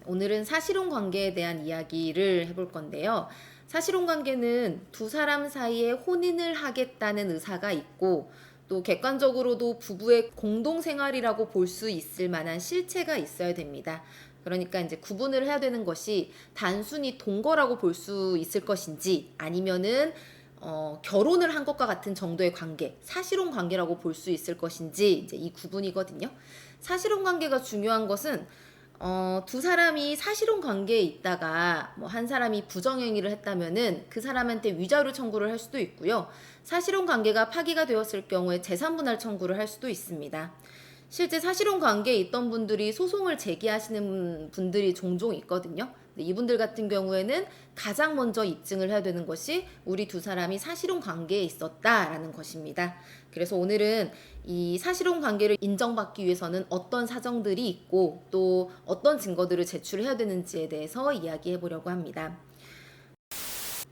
오늘은 사실혼 관계에 대한 이야기를 해볼 건데요. 사실혼 관계는 두 사람 사이에 혼인을 하겠다는 의사가 있고 또 객관적으로도 부부의 공동 생활이라고 볼 수 있을 만한 실체가 있어야 됩니다. 그러니까 이제 구분을 해야 되는 것이 단순히 동거라고 볼 수 있을 것인지 아니면은 결혼을 한 것과 같은 정도의 관계, 사실혼 관계라고 볼 수 있을 것인지 이제 이 구분이거든요. 사실혼 관계가 중요한 것은 두 사람이 사실혼 관계에 있다가 뭐 한 사람이 부정행위를 했다면은 그 사람한테 위자료 청구를 할 수도 있고요. 사실혼 관계가 파기가 되었을 경우에 재산분할 청구를 할 수도 있습니다. 실제 사실혼 관계에 있던 분들이 소송을 제기하시는 분들이 종종 있거든요. 근데 이분들 같은 경우에는 가장 먼저 입증을 해야 되는 것이 우리 두 사람이 사실혼 관계에 있었다라는 것입니다. 그래서 오늘은 이 사실혼 관계를 인정받기 위해서는 어떤 사정들이 있고 또 어떤 증거들을 제출해야 되는지에 대해서 이야기해 보려고 합니다.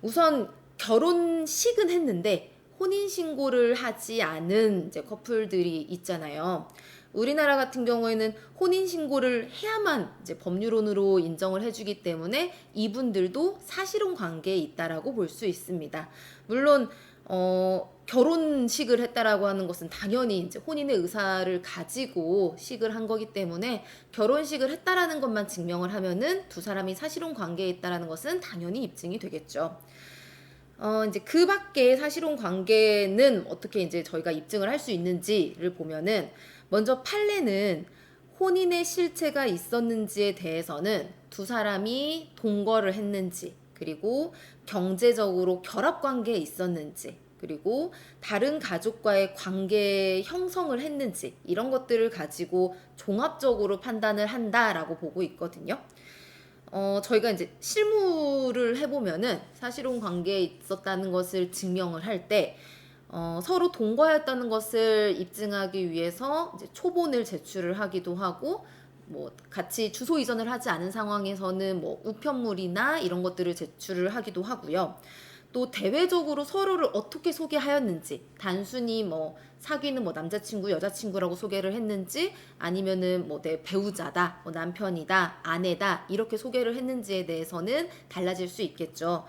우선 결혼식은 했는데 혼인신고를 하지 않은 이제 커플들이 있잖아요. 우리나라 같은 경우에는 혼인신고를 해야만 이제 법률혼으로 인정을 해주기 때문에 이분들도 사실혼 관계에 있다라고 볼 수 있습니다. 물론 결혼식을 했다라고 하는 것은 당연히 이제 혼인의 의사를 가지고 식을 한 거기 때문에 결혼식을 했다라는 것만 증명을 하면은 두 사람이 사실혼 관계에 있다라는 것은 당연히 입증이 되겠죠. 이제 그 밖에 사실혼 관계는 어떻게 이제 저희가 입증을 할 수 있는지를 보면은 먼저 판례는 혼인의 실체가 있었는지에 대해서는 두 사람이 동거를 했는지, 그리고 경제적으로 결합 관계에 있었는지, 그리고 다른 가족과의 관계 형성을 했는지, 이런 것들을 가지고 종합적으로 판단을 한다라고 보고 있거든요. 저희가 이제 실무를 해보면은 사실혼 관계에 있었다는 것을 증명을 할 때, 서로 동거했다는 것을 입증하기 위해서 이제 초본을 제출을 하기도 하고, 뭐 같이 주소 이전을 하지 않은 상황에서는 뭐 우편물이나 이런 것들을 제출을 하기도 하고요. 또 대외적으로 서로를 어떻게 소개하였는지, 단순히 뭐 사귀는 뭐 남자친구 여자친구라고 소개를 했는지, 아니면은 뭐 내 배우자다, 뭐 남편이다, 아내다 이렇게 소개를 했는지에 대해서는 달라질 수 있겠죠.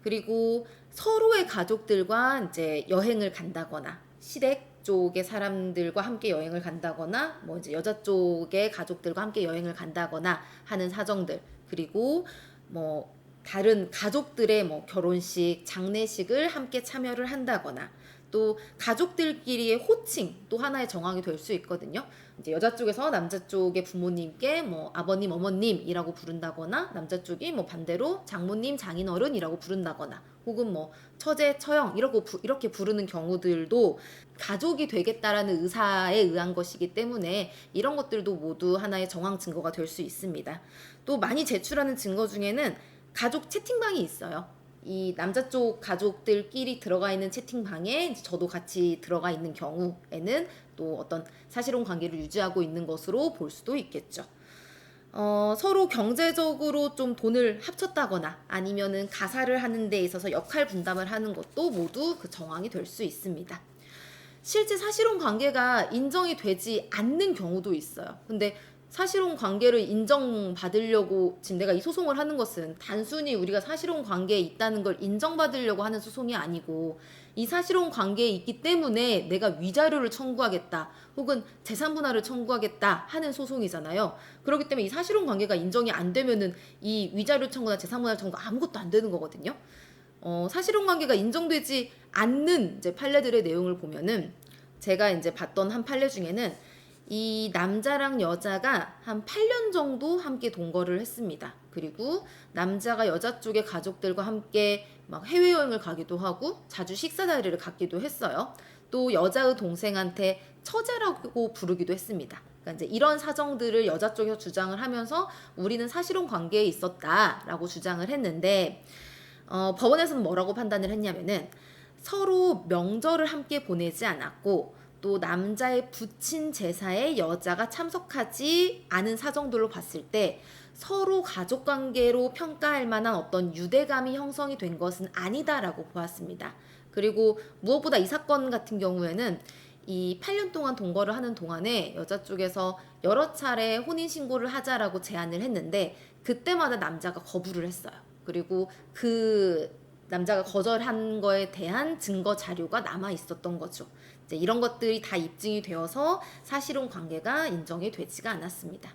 그리고 서로의 가족들과 이제 여행을 간다거나, 시댁 쪽의 사람들과 함께 여행을 간다거나, 뭐 이제 여자 쪽의 가족들과 함께 여행을 간다거나 하는 사정들, 그리고 뭐 다른 가족들의 뭐 결혼식, 장례식을 함께 참여를 한다거나, 또 가족들끼리의 호칭 또 하나의 정황이 될 수 있거든요. 이제 여자 쪽에서 남자 쪽의 부모님께 뭐 아버님, 어머님이라고 부른다거나, 남자 쪽이 뭐 반대로 장모님, 장인어른이라고 부른다거나, 혹은 뭐 처제, 처형 이렇게 부르는 경우들도 가족이 되겠다라는 의사에 의한 것이기 때문에 이런 것들도 모두 하나의 정황 증거가 될 수 있습니다. 또 많이 제출하는 증거 중에는 가족 채팅방이 있어요. 이 남자 쪽 가족들끼리 들어가 있는 채팅방에 저도 같이 들어가 있는 경우에는 또 어떤 사실혼 관계를 유지하고 있는 것으로 볼 수도 있겠죠. 서로 경제적으로 좀 돈을 합쳤다거나 아니면은 가사를 하는 데 있어서 역할 분담을 하는 것도 모두 그 정황이 될 수 있습니다. 실제 사실혼 관계가 인정이 되지 않는 경우도 있어요. 근데 사실혼 관계를 인정받으려고 지금 내가 이 소송을 하는 것은 단순히 우리가 사실혼 관계에 있다는 걸 인정받으려고 하는 소송이 아니고, 이 사실혼 관계에 있기 때문에 내가 위자료를 청구하겠다 혹은 재산분할을 청구하겠다 하는 소송이잖아요. 그렇기 때문에 이 사실혼 관계가 인정이 안 되면은 이 위자료 청구나 재산분할 청구 아무것도 안 되는 거거든요. 사실혼 관계가 인정되지 않는 이제 판례들의 내용을 보면은, 제가 이제 봤던 한 판례 중에는 이 남자랑 여자가 한 8년 정도 함께 동거를 했습니다. 그리고 남자가 여자 쪽의 가족들과 함께 막 해외여행을 가기도 하고 자주 식사 자리를 갖기도 했어요. 또 여자의 동생한테 처제라고 부르기도 했습니다. 그러니까 이제 이런 사정들을 여자 쪽에서 주장을 하면서 우리는 사실혼 관계에 있었다라고 주장을 했는데, 법원에서는 뭐라고 판단을 했냐면은 서로 명절을 함께 보내지 않았고, 또 남자의 부친 제사에 여자가 참석하지 않은 사정들로 봤을 때 서로 가족관계로 평가할 만한 어떤 유대감이 형성이 된 것은 아니다라고 보았습니다. 그리고 무엇보다 이 사건 같은 경우에는 이 8년 동안 동거를 하는 동안에 여자 쪽에서 여러 차례 혼인신고를 하자라고 제안을 했는데 그때마다 남자가 거부를 했어요. 그리고 그 남자가 거절한 거에 대한 증거 자료가 남아 있었던 거죠. 이제 이런 것들이 다 입증이 되어서 사실혼 관계가 인정이 되지가 않았습니다.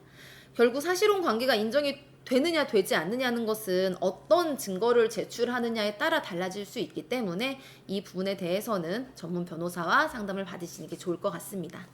결국 사실혼 관계가 인정이 되느냐 되지 않느냐는 것은 어떤 증거를 제출하느냐에 따라 달라질 수 있기 때문에 이 부분에 대해서는 전문 변호사와 상담을 받으시는 게 좋을 것 같습니다.